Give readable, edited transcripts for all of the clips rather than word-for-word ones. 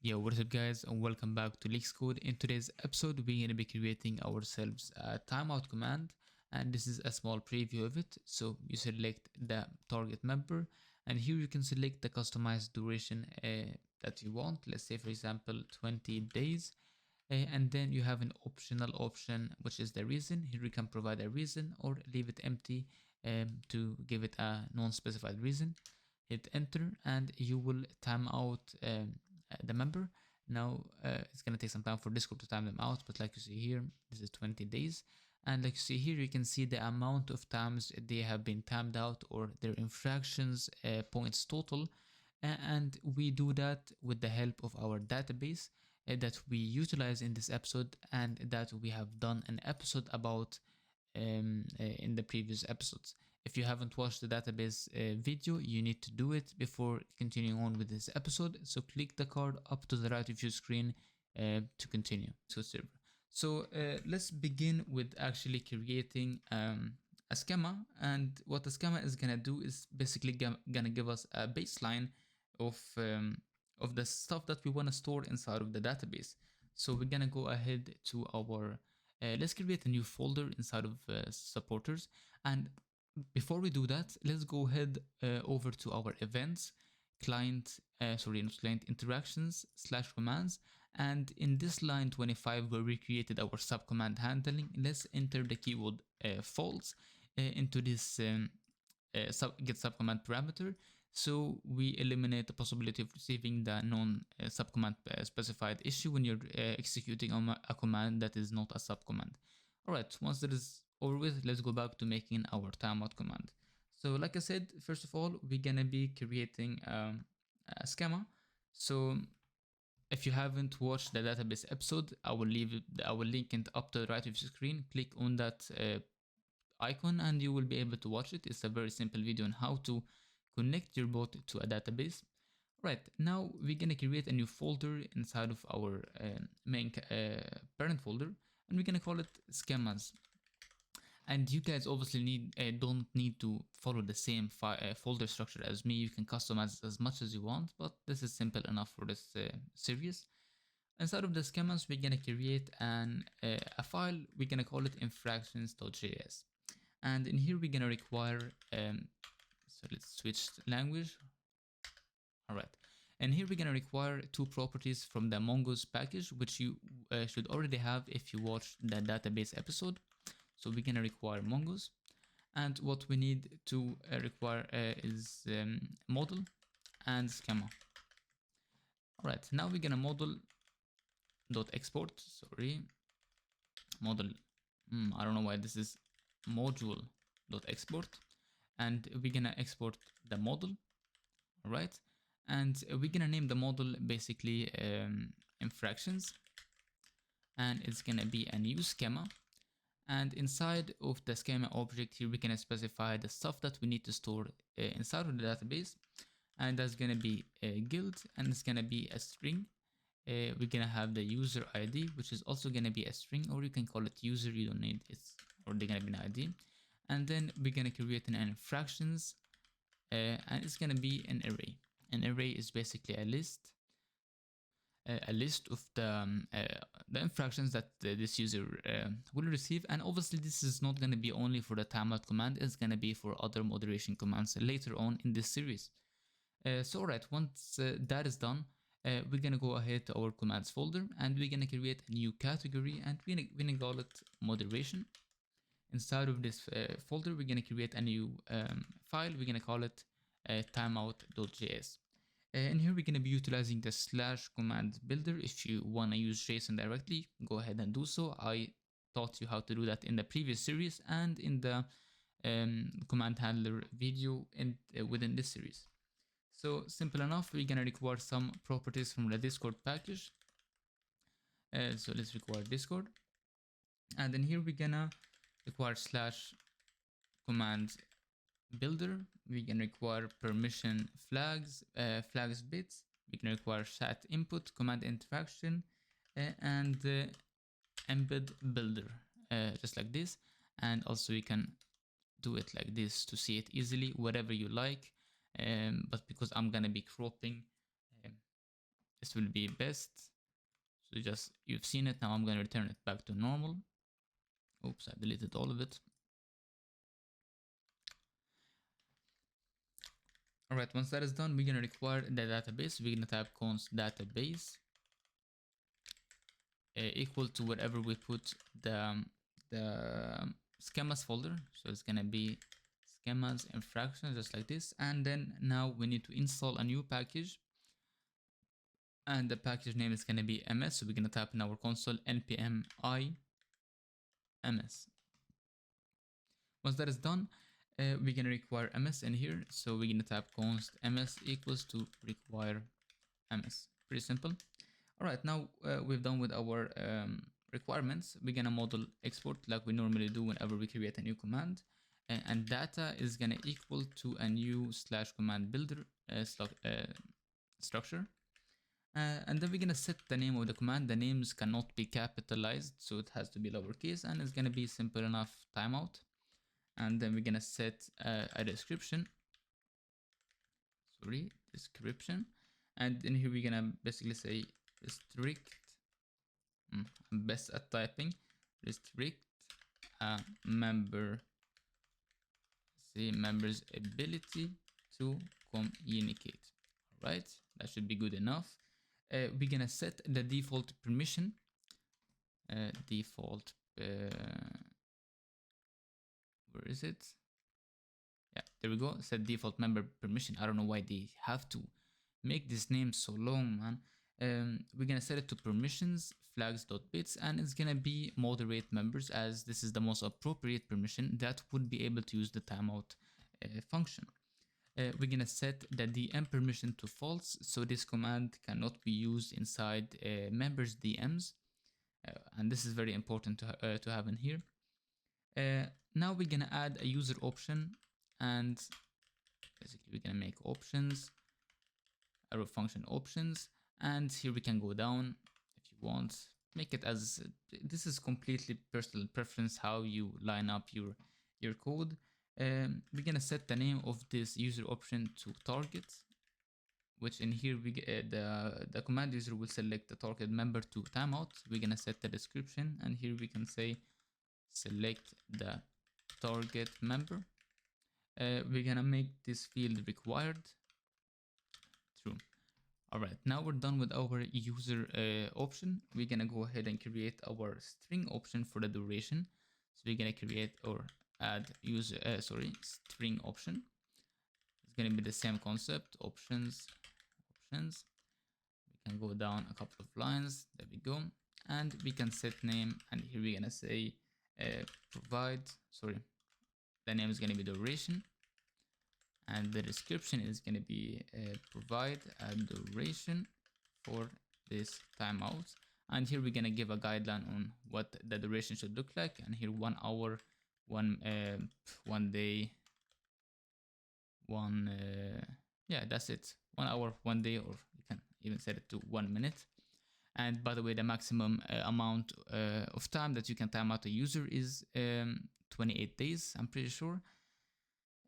Yo, what is up guys, and welcome back to Lyxcode. In today's episode, we're going to be creating ourselves a timeout command, and this is a small preview of it. So you select the target member, and here you can select the customized duration that you want. Let's say for example 20 days, and then you have an optional option, which is the reason. Here you can provide a reason or leave it empty to give it a non-specified reason. Hit enter and you will time out the member. Now it's gonna take some time for Discord to time them out, but like you see here, this is 20 days. And like you see here, you can see the amount of times they have been timed out or their infractions points total. And we do that with the help of our database that we utilize in this episode and that we have done an episode about in the previous episodes. If you haven't watched the database video, you need to do it before continuing on with this episode. So click the card up to the right of your screen to continue to server. So let's begin with actually creating a schema. And what the schema is gonna do is basically gonna give us a baseline of the stuff that we want to store inside of the database. So we're gonna go ahead to our let's create a new folder inside of supporters. And before we do that, let's go ahead over to our events, client, not client, interactions slash commands. And in this line 25, where we created our subcommand handling, let's enter the keyword false into this get subcommand parameter. So we eliminate the possibility of receiving the non-subcommand specified issue when you're executing a command that is not a subcommand. Alright, once that is over with, let's go back to making our timeout command. So like I said, first of all, we're gonna be creating a schema. So if you haven't watched the database episode, I will link it up to the right of your screen. Click on that icon and you will be able to watch it. It's a very simple video on how to connect your bot to a database. Right, now we're gonna create a new folder inside of our main parent folder, and we're gonna call it schemas. And you guys obviously don't need to follow the same folder structure as me. You can customize as much as you want, but this is simple enough for this series. Inside of the schemas, we're gonna create a file. We're gonna call it infractions.js, and in here we're gonna require so let's switch language. All right, and here we're gonna require two properties from the Mongoose package, which you should already have if you watched the database episode. So we're gonna require Mongoose, and what we need to require is model and schema. All right, now we're gonna model dot export. Sorry, model. I don't know why this is module dot export. And we're gonna export the model. All right, and we're gonna name the model basically infractions, and it's gonna be a new schema. And inside of the schema object here, we're gonna specify the stuff that we need to store inside of the database, and that's gonna be a guild, and it's gonna be a string. We're gonna have the user ID, which is also gonna be a string, or you can call it user. You don't need it, or they're gonna be an ID. And then we're gonna create an infractions, and it's gonna be an array. An array is basically a list of the infractions that this user will receive. And obviously this is not going to be only for the timeout command, it's going to be for other moderation commands later on in this series. So alright, once that is done, we're going to go ahead to our commands folder, and we're going to create a new category, and we're going to call it moderation. Inside of this folder, we're going to create a new file. We're going to call it timeout.js. And here we're going to be utilizing the slash command builder. If you want to use JSON directly, go ahead and do so. I taught you how to do that in the previous series and in the command handler video within this series. So simple enough, we're going to require some properties from the Discord package. So let's require Discord. And then here we're going to require slash command builder. We can require permission flags, flags bits. We can require chat input, command interaction, and embed builder, just like this. And also we can do it like this to see it easily, whatever you like. But because I'm gonna be cropping this will be best. So just, you've seen it. Now I'm going to return it back to normal. Oops, I deleted all of it. All right, once that is done, we're going to require the database. We're going to type const database equal to wherever we put the schemas folder. So it's going to be schemas infractions, just like this. And then now we need to install a new package. And the package name is going to be ms. So we're going to type in our console npm I ms. Once that is done, we're going to require ms in here. So we're going to type const ms equals to require ms. Pretty simple. All right, now we've done with our requirements. We're going to model export like we normally do whenever we create a new command. And data is going to equal to a new /command builder structure. And then we're going to set the name of the command. The names cannot be capitalized, so it has to be lowercase, and it's going to be simple enough timeout. And then we're going to set a description. And in here we're going to basically say restrict. I'm best at typing. Restrict member's ability to communicate. All right, that should be good enough. We're gonna set the default permission. Where is it? Yeah, there we go. Set default member permission. I don't know why they have to make this name so long, man. We're gonna set it to permissions flags.bits, and it's gonna be moderate members, as this is the most appropriate permission that would be able to use the timeout function. We're gonna set the DM permission to false, so this command cannot be used inside members DMs, and this is very important to have in here. Now we're gonna add a user option, and basically we're gonna make options, arrow function options, and here we can go down if you want. Make it as, this is completely personal preference how you line up your code. We're gonna set the name of this user option to target, which in here we get the command user will select the target member to timeout. We're gonna set the description, and here we can say select the target member. We're gonna make this field required true. All right, now we're done with our user option. We're gonna go ahead and create our string option for the duration. So we're gonna create or add user string option. It's gonna be the same concept, options. We can go down a couple of lines. There we go, and we can set name, and here we're gonna say the name is gonna be duration, and the description is going to be provide a duration for this timeout. And here we're going to give a guideline on what the duration should look like. And here 1 hour, 1 day, yeah, that's it. 1 hour, 1 day, or you can even set it to 1 minute. And by the way, the maximum amount of time that you can time out a user is 28 days, I'm pretty sure.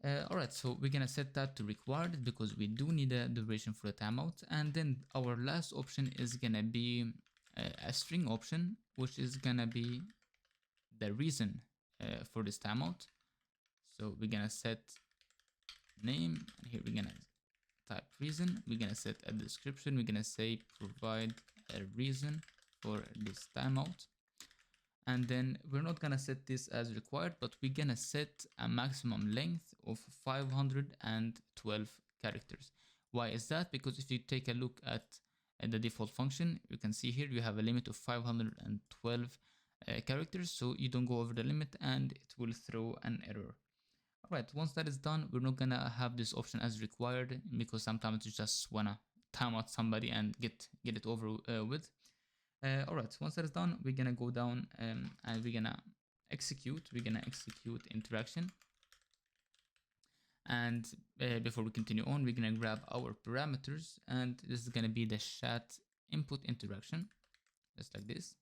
Alright, so we're gonna set that to required because we do need a duration for the timeout. And then our last option is gonna be a string option, which is gonna be the reason for this timeout. So we're gonna set name, and here we're gonna type reason. We're gonna set a description. We're gonna say provide a reason for this timeout. And then we're not gonna set this as required, but we're gonna set a maximum length of 512 characters. Why is that? Because if you take a look at the default function, you can see here you have a limit of 512 characters, so you don't go over the limit and it will throw an error. Alright, once that is done, we're not gonna have this option as required because sometimes you just wanna time out somebody and get it over with. Alright, once that is done, we're gonna go down and we're gonna execute interaction. And before we continue on, we're gonna grab our parameters, and this is gonna be the chat input interaction, just like this.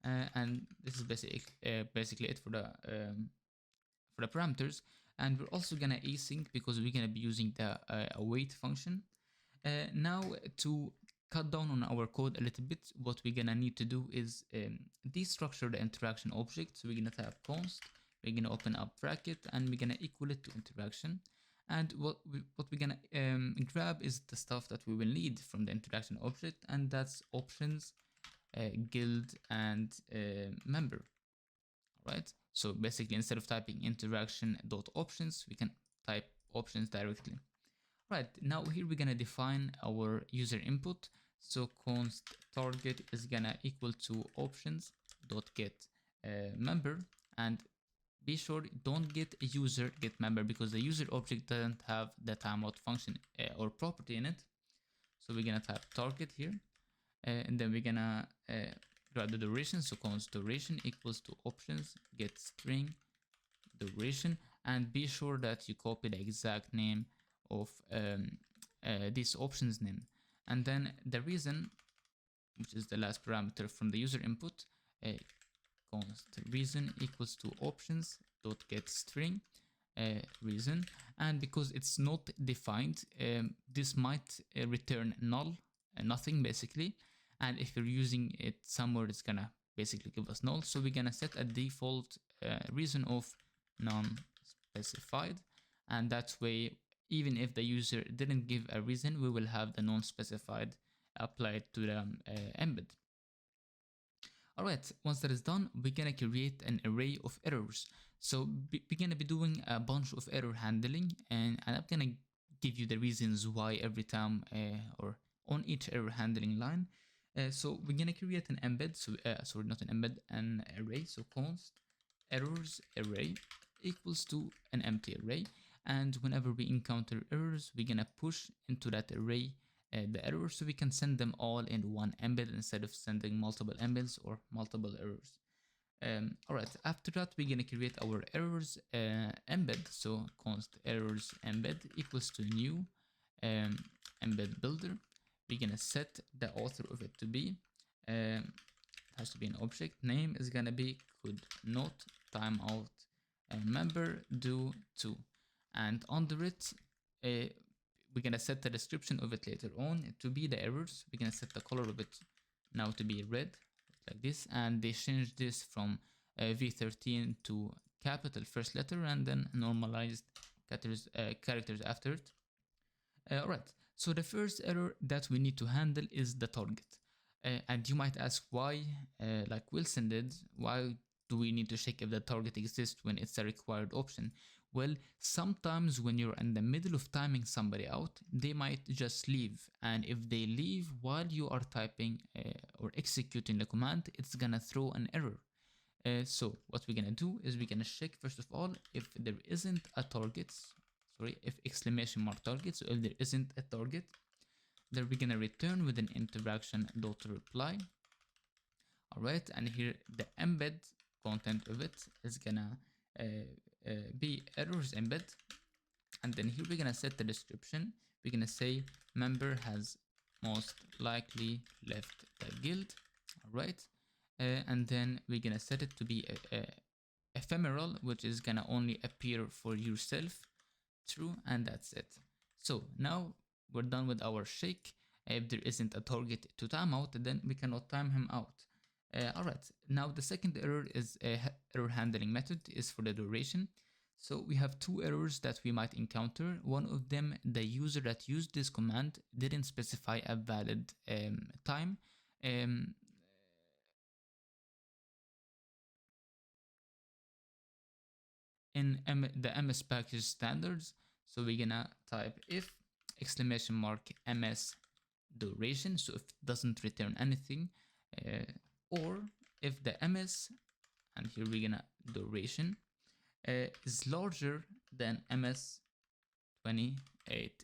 And this is basically it for the parameters. And we're also gonna async because we're gonna be using the await function. Now to cut down on our code a little bit, what we're gonna need to do is destructure the interaction object. So we're gonna type const, we're gonna open up bracket, and we're gonna equal it to interaction. And what we're gonna grab is the stuff that we will need from the interaction object, and that's options, guild, and member. Right? So basically, instead of typing interaction dot options, we can type options directly. Right, now here we're gonna define our user input. So const target is gonna equal to options dot get member, and be sure don't get a user get member because the user object doesn't have the timeout function or property in it. So we're gonna type target here, and then we're gonna grab the duration. So const duration equals to options get string duration, and be sure that you copy the exact name of this options name. And then the reason, which is the last parameter from the user input, const reason equals to options dot get string reason. And because it's not defined, this might return null, nothing basically. And if you're using it somewhere, it's gonna basically give us null. So we're gonna set a default reason of non-specified, and that way, even if the user didn't give a reason, we will have the non-specified applied to the embed. Alright, once that is done, we're gonna create an array of errors. So we're gonna be doing a bunch of error handling, and I'm gonna give you the reasons why every time or on each error handling line. So we're gonna create an embed, so sorry, not an embed, an array. So const errors array equals to an empty array, and whenever we encounter errors, we're gonna push into that array the errors, so we can send them all in one embed instead of sending multiple embeds or multiple errors. Alright, after that, we're gonna create our errors embed. So const errors embed equals to new embed builder. We're gonna set the author of it to be it has to be an object. Name is gonna be could not timeout member do to, and under it we're gonna set the description of it later on to be the errors. We're gonna set the color of it now to be red, like this, and they change this from V14 to capital first letter and then normalized characters after it. Alright, so the first error that we need to handle is the target. And you might ask why, like Wilson did, why do we need to check if the target exists when it's a required option? Well, sometimes when you're in the middle of timing somebody out, they might just leave. And if they leave while you are typing or executing the command, it's gonna throw an error. So what we're gonna do is we're gonna check first of all if there isn't a target, if exclamation mark target, so if there isn't a target, then we're gonna return with an interaction dot reply. Alright, and here the embed content of it is gonna be errors embed, and then here we're gonna set the description. We're gonna say member has most likely left the guild. Alright, and then we're gonna set it to be ephemeral, which is gonna only appear for yourself, true, and that's it. So now we're done with our shake. If there isn't a target to timeout, then we cannot time him out. Alright, now the second error is error handling method is for the duration. So we have two errors that we might encounter. One of them, the user that used this command didn't specify a valid time. In the MS package standards, so we're gonna type if exclamation mark ms duration, so if it doesn't return anything, or if the ms, and here we're gonna duration is larger than ms 28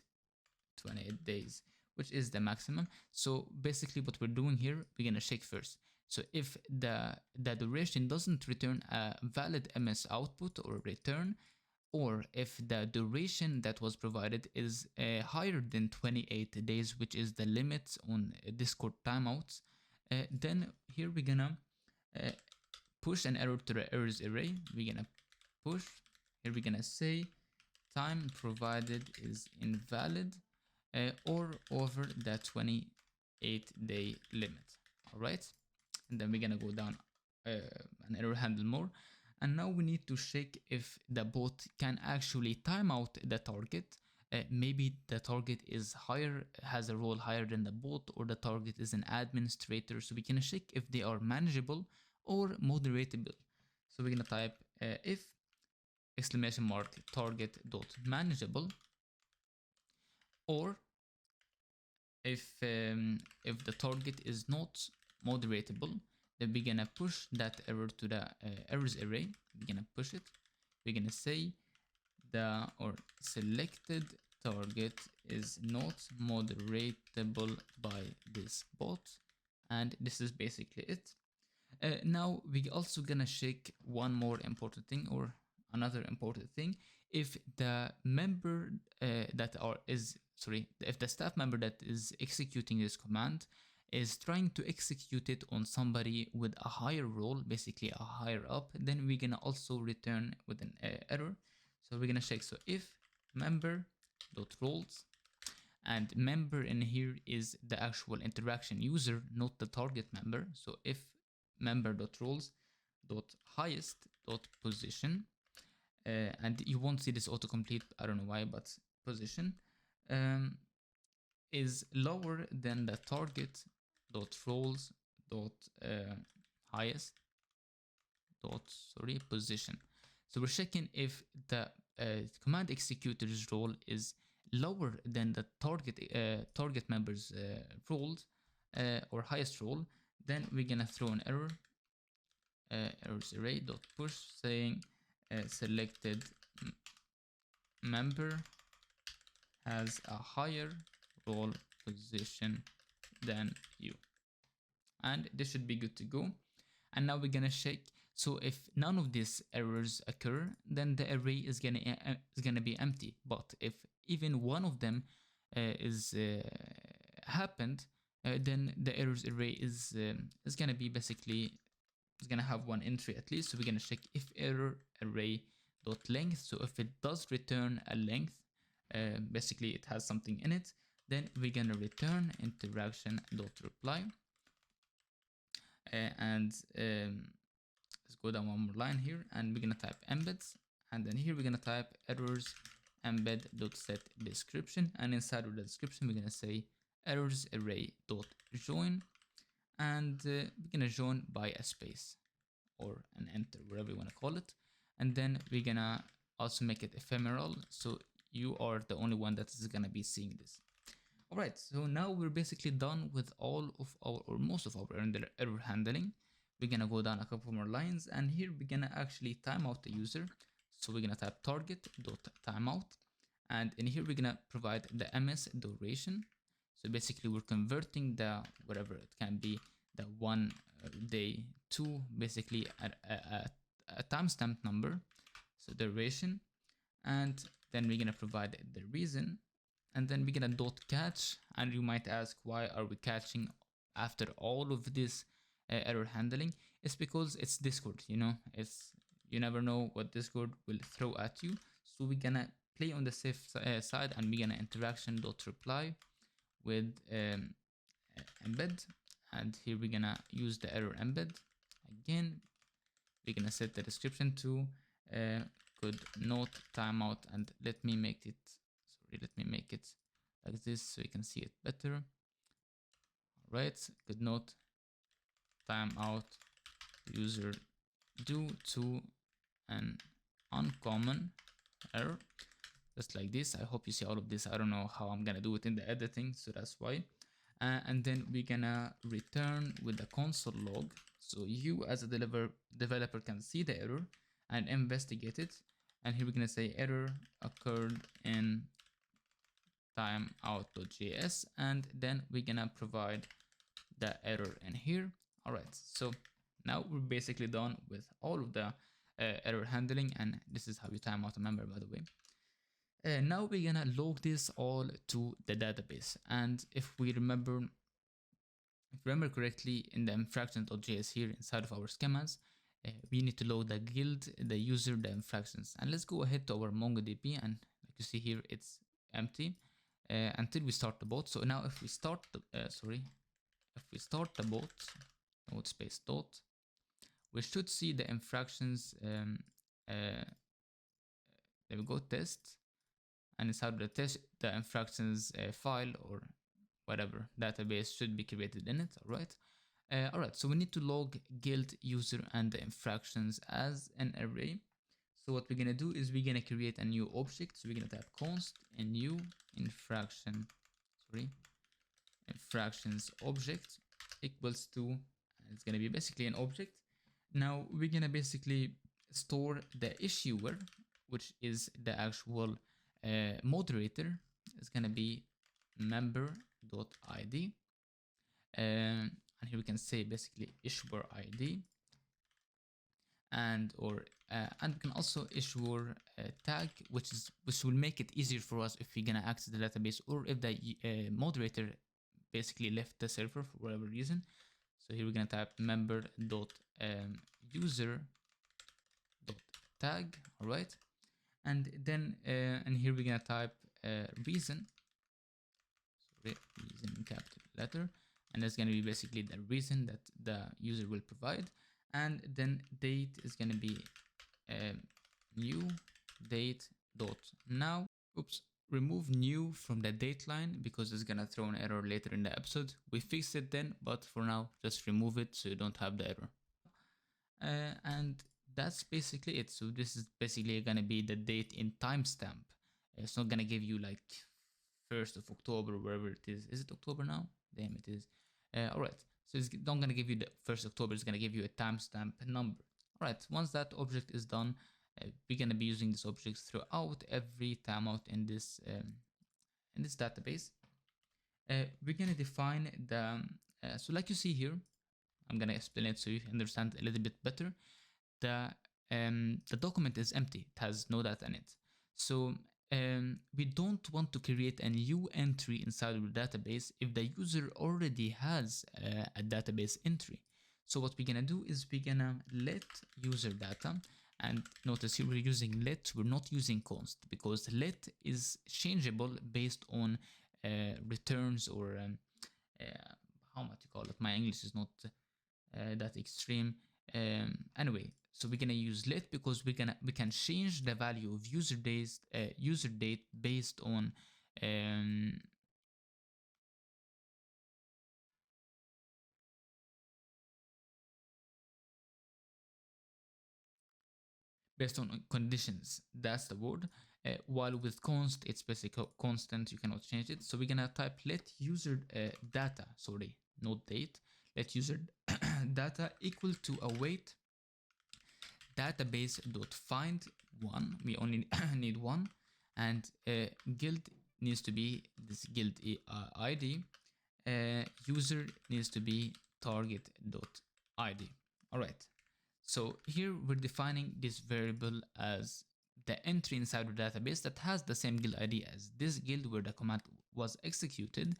days, which is the maximum. So basically what we're doing here, we're gonna check first. So if the duration doesn't return a valid ms output or return, or if the duration that was provided is higher than 28 days, which is the limit on Discord timeouts, then here we're gonna push an error to the errors array. We're gonna push, here we're gonna say time provided is invalid, or over the 28-day limit. All right, and then we're gonna go down an error handle more, and now we need to check if the bot can actually time out the target. Maybe the target is higher, has a role higher than the bot, or the target is an administrator, so we can check if they are manageable or moderatable. So we're gonna type if exclamation mark target dot manageable, or if the target is not moderatable, then we're gonna push that error to the errors array. We're gonna push it. We're gonna say the or selected target is not moderatable by this bot, and this is basically it. Now we also gonna check one more important thing, or another important thing. If the member if the staff member that is executing this command is trying to execute it on somebody with a higher role, basically a higher up, then we're gonna also return with an error. So we're gonna check, so if member dot roles, and member in here is the actual interaction user, not the target member. So if member dot roles dot highest dot position, and you won't see this autocomplete, I don't know why, but position is lower than the target dot roles dot highest dot position. So we're checking if the command executor's role is lower than the target member's roles or highest role, then we're gonna throw an error, errors array dot push, saying selected member has a higher role position than you, and this should be good to go. And now we're gonna check, so if none of these errors occur, then the array is gonna be empty. But if even one of them is happened, then the errors array is gonna be basically, it's gonna have one entry at least. So we're gonna check if error array dot length. So if it does return a length, basically it has something in it, then we're gonna return interaction dot reply. And let's go down one more line here, and we're gonna type embeds, and then here we're gonna type errors embed dot set description, and inside of the description we're gonna say errors array dot join, and we're gonna join by a space or an enter, whatever you want to call it. And then we're gonna also make it ephemeral, so you are the only one that is gonna be seeing this. All right, so now we're basically done with all of our, or most of our error handling. We're gonna go down a couple more lines, and here we're gonna actually time out the user. So we're gonna type target dot timeout, and in here we're gonna provide the ms duration. So basically we're converting the whatever it can be, the 1 day to basically a timestamp number, so duration, and then we're gonna provide the reason, and then we're gonna dot catch. And you might ask, why are we catching after all of this error handling? It's because it's Discord, you know, you never know what Discord will throw at you. So we're gonna play on the safe side, and we're gonna interaction dot reply with embed, and here we're gonna use the error embed again. We're gonna set the description to could not timeout, and let me make it like this so you can see it better. All right, could not timeout user due to an uncommon error, just like this. I hope you see all of this. I don't know how I'm gonna do it in the editing, so that's why. And then we're gonna return with the console log, so you as a developer can see the error and investigate it. And here we're gonna say error occurred in timeout.js, and then we're gonna provide the error in here. All right, so now we're basically done with all of the error handling, and this is how you time out a member, by the way. Now we're gonna log this all to the database, and if we remember correctly, in the infractions.js here inside of our schemas, we need to load the guild, the user, the infractions. And let's go ahead to our MongoDB, and like you see here, it's empty. until we start the bot. So now if we start the if we start the bot, node space dot, we should see the infractions. There we go, test, and inside the test, the infractions file or whatever database should be created in it. All right, so we need to log guild, user, and the infractions as an array. So what we're gonna do is we're gonna create a new object. So we're gonna type const a new infractions object equals to, it's gonna be basically an object. Now we're gonna basically store the issuer, which is the actual moderator. It's gonna be member.id. And here we can say basically issuer ID, and we can also issue a tag, which will make it easier for us if we're gonna access the database or if the moderator basically left the server for whatever reason. So here we're gonna type member.user.tag. all right, and then and here we're gonna type reason in capital letter, and that's going to be basically the reason that the user will provide. And then date is going to be new date dot now. Remove new from the date line because it's going to throw an error later in the episode. We fixed it then, but for now just remove it so you don't have the error. And that's basically it. So this is basically going to be the date in timestamp. It's not going to give you like 1st of October, wherever it is. Is it October now? Damn, it is. All right, so it's not going to give you the 1st October, it's going to give you a timestamp number. All right, once that object is done, we're going to be using this object throughout every timeout in this database. We're going to define the, so like you see here, I'm going to explain it so you understand a little bit better. The document is empty, it has no data in it. So we don't want to create a new entry inside of the database if the user already has a database entry. So what we're gonna do is we're gonna let user data, and notice here we're using let, we're not using const, because let is changeable based on returns or how much you call it. My English is not that extreme. Anyway, so we're gonna use let because we can change the value of user date based on conditions. That's the word. While with const, it's basically constant, you cannot change it. So we're gonna type let user data, sorry, not date. Let user data equal to await database.find one. We only need one, and guild needs to be this guild ID. User needs to be target.id. all right, so here we're defining this variable as the entry inside the database that has the same guild ID as this guild where the command was executed,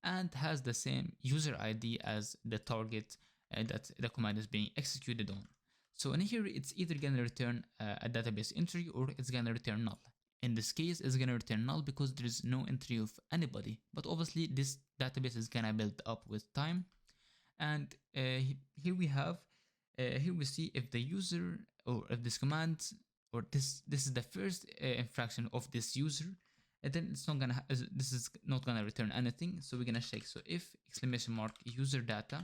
and has the same user ID as the target that the command is being executed on. So in here, it's either gonna return a database entry or it's gonna return null. In this case, it's gonna return null because there is no entry of anybody. But obviously, this database is gonna build up with time. And here we have, here we see if the user or if this command or this is the first infraction of this user, and then it's not gonna this is not gonna return anything. So we're gonna check. So if exclamation mark user data,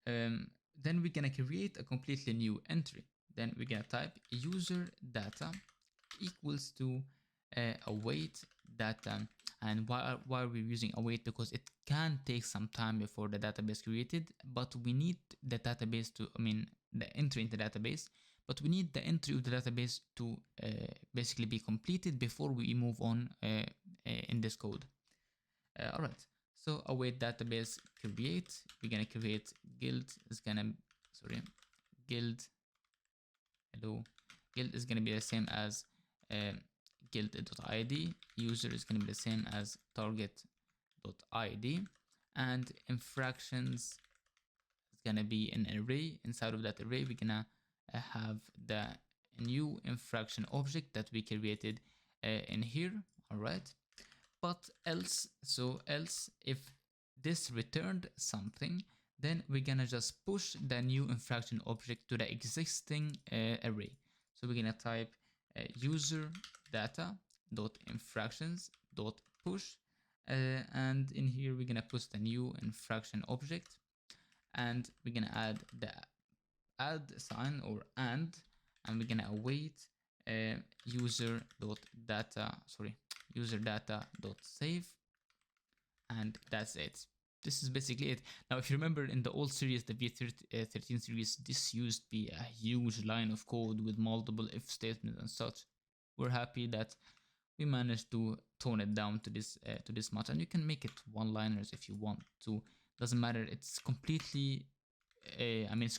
then we're gonna create a completely new entry. Then we're gonna type user data equals to await data. And why we're using await? Because it can take some time before the database created, but we need the database to, the entry in the database, but we need the entry of the database to basically be completed before we move on in this code. All right. So await database create. We're gonna create guild is gonna guild. Hello, guild is gonna be the same as guild.id. User is gonna be the same as target.id, and infractions is gonna be an array. Inside of that array, we're gonna have the new infraction object that we created in here. all right? But else, so else if this returned something, then we're gonna just push the new infraction object to the existing array. So we're gonna type user data dot infractions dot push, and in here we're gonna push the new infraction object, and we're gonna add the add sign or and we're gonna await user data dot save, and that's it. This is basically it. Now, if you remember in the old series, the V13 series, this used to be a huge line of code with multiple if statements and such. We're happy that we managed to tone it down to this much, and you can make it one-liners if you want to. Doesn't matter. It's completely, it's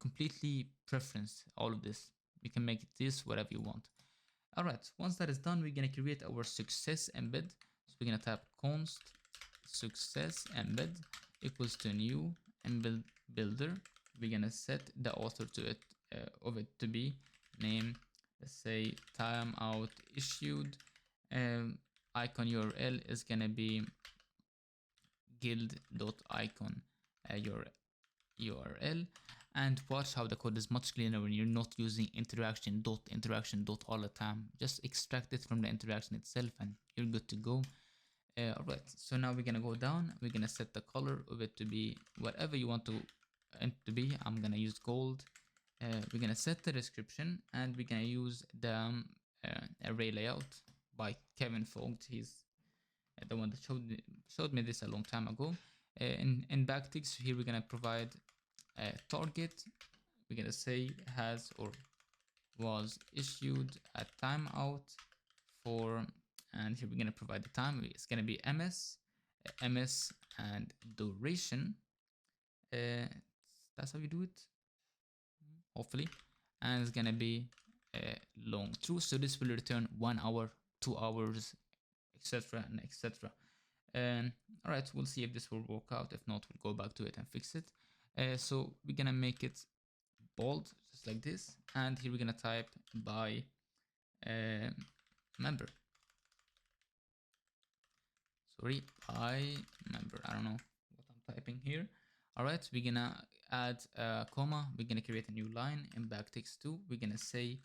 completely preference. All of this, you can make it this whatever you want. All right. Once that is done, we're gonna create our success embed. So we're gonna type const success embed equals to new embed builder. We're gonna set the author to it of it to be name, let's say timeout issued. Icon URL is gonna be guild.icon your URL, and watch how the code is much cleaner when you're not using interaction dot all the time. Just extract it from the interaction itself and you're good to go. Alright, so now we're gonna go down. We're gonna set the color of it to be whatever you want it to be. I'm gonna use gold. We're gonna set the description, and we're gonna use the array layout by Kevin Vogt. He's the one that showed me this a long time ago. In backticks here we're gonna provide a target. We're gonna say has or was issued a timeout for, and here we're gonna provide the time. It's gonna be ms and duration. That's how you do it, hopefully. And it's gonna be long true. So this will return 1 hour, 2 hours, etc. and etc. All right, we'll see if this will work out. If not, we'll go back to it and fix it. So we're gonna make it bold, just like this, and here we're gonna type by member. Sorry, by member. I don't know what I'm typing here. All right, we're gonna add a comma. We're gonna create a new line in backticks 2. We're gonna say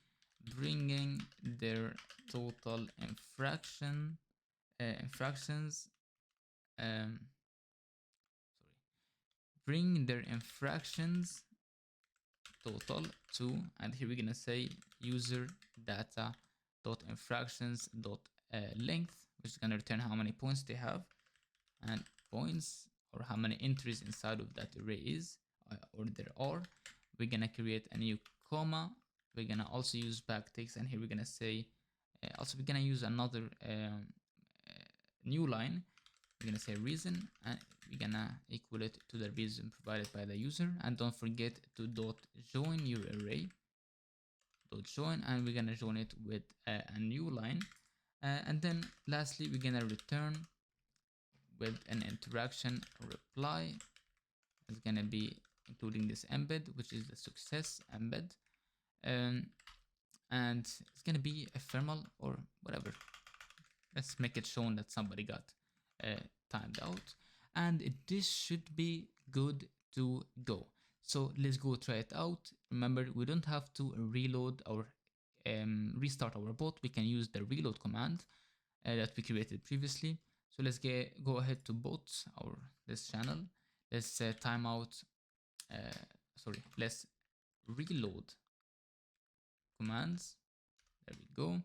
bringing their total infractions bring their infractions total to, and here we're gonna say user data dot infractions dot length, which is gonna return how many points they have, and points or how many entries inside of that array is or there are. We're gonna create a new comma. We're gonna also use backticks, and here we're gonna say also we're gonna use another new line. We're gonna say reason, and we're gonna equal it to the reason provided by the user, and don't forget to dot join your array dot join, and we're gonna join it with a new line, and then lastly we're gonna return with an interaction reply. It's gonna be including this embed, which is the success embed, and it's gonna be ephemeral or whatever. Let's make it shown that somebody got timed out, and this should be good to go. So let's go try it out. Remember, we don't have to reload or restart our bot. We can use the reload command that we created previously. So let's go ahead to bots, this channel. Let's timeout. Let's reload commands. There we go.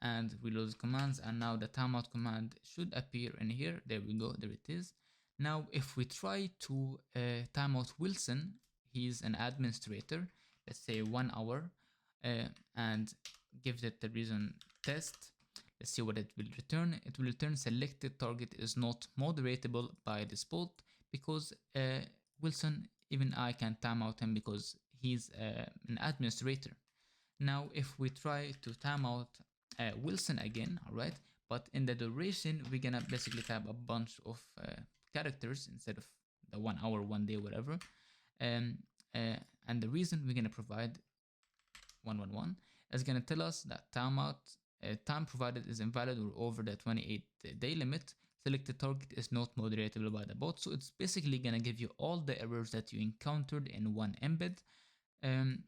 And reload commands, and now the timeout command should appear in here. There we go, there it is. Now if we try to timeout Wilson, he's an administrator, let's say 1 hour, and give it the reason test. Let's see what it will return. It will return selected target is not moderatable by this bot, because Wilson, even I can timeout him because he's an administrator. Now if we try to timeout Wilson again, all right, but in the duration we're gonna basically type a bunch of characters instead of the 1 hour, 1 day, whatever, and the reason we're gonna provide 111 is gonna tell us that timeout time provided is invalid or over the 28-day limit. Selected target is not moderatable by the bot. So it's basically gonna give you all the errors that you encountered in one embed. And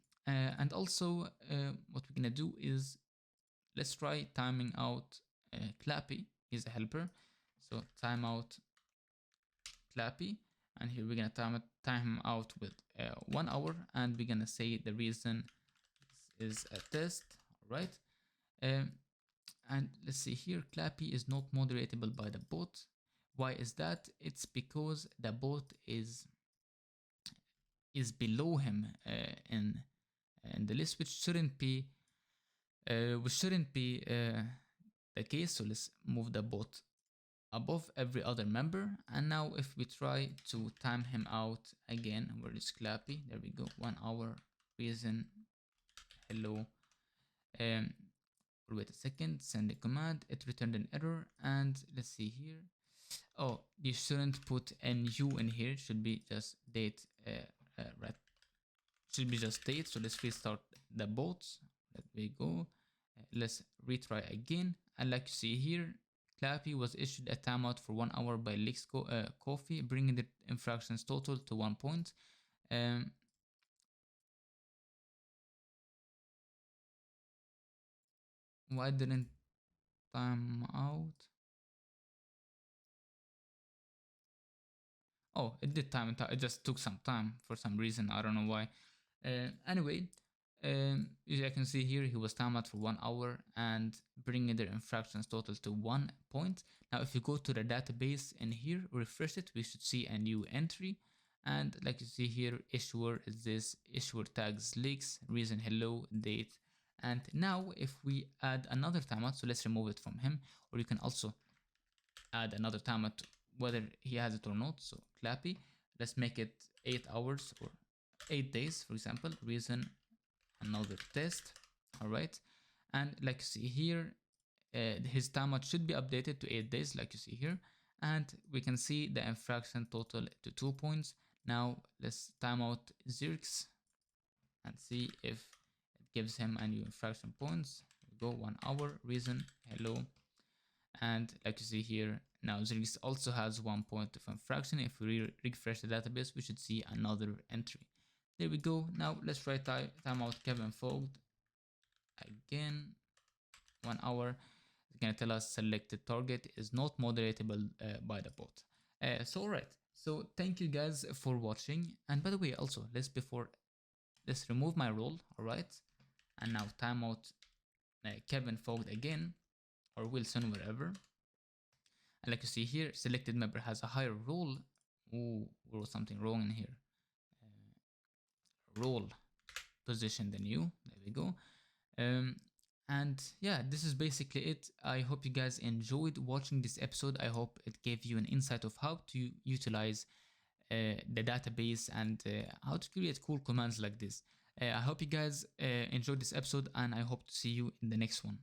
also what we're gonna do is let's try timing out Clappy. He's a helper. So timeout Clappy, and here we're gonna time him out with 1 hour, and we're gonna say the reason is a test. All right. And let's see here, Clappy is not moderatable by the bot. Why is that? It's because the bot is below him in the list, which shouldn't be the case. So let's move the bot above every other member. And now if we try to time him out again, where is Clappy? There we go. 1 hour, reason, hello. Wait a second, send a command, it returned an error. And let's see here. Oh, you shouldn't put NU in here, it should be just date, right? Should be just date. So let's restart the bots. There we go. Let's retry again. And like you see here, Clappy was issued a timeout for 1 hour by Lyxcode, bringing the infractions total to 1 point. Why didn't time out? Oh, it did time it. It just took some time for some reason. I don't know why. Anyway, as you can see here, he was timed out for 1 hour and bringing their infractions total to 1 point. Now, if you go to the database and here, refresh it, we should see a new entry. And like you see here, issuer is this, issuer tags leaks, reason hello, date. And now if we add another timeout, so let's remove it from him, or you can also add another timeout whether he has it or not. So Clappy, let's make it 8 hours or 8 days, for example, reason another test. All right. And like you see here, his timeout should be updated to 8 days, like you see here. And we can see the infraction total to 2 points. Now let's timeout Zirx and see if it gives him a new infraction points. We go 1 hour, reason hello. And like you see here, now Zirx also has 1 point of infraction. If we refresh the database, we should see another entry. There we go. Now let's try timeout Kevin Fogged again. 1 hour. It's gonna tell us selected target is not moderatable by the bot. So alright. So thank you guys for watching. And by the way, also let's remove my role. Alright. And now timeout Kevin Fogged again, or Wilson, wherever. And like you see here, selected member has a higher role. Ooh, we wrote something wrong in here. Role position than you. There we go. And yeah, this is basically it. I hope you guys enjoyed watching this episode. I hope it gave you an insight of how to utilize the database and how to create cool commands like this. I hope you guys enjoyed this episode, and I hope to see you in the next one.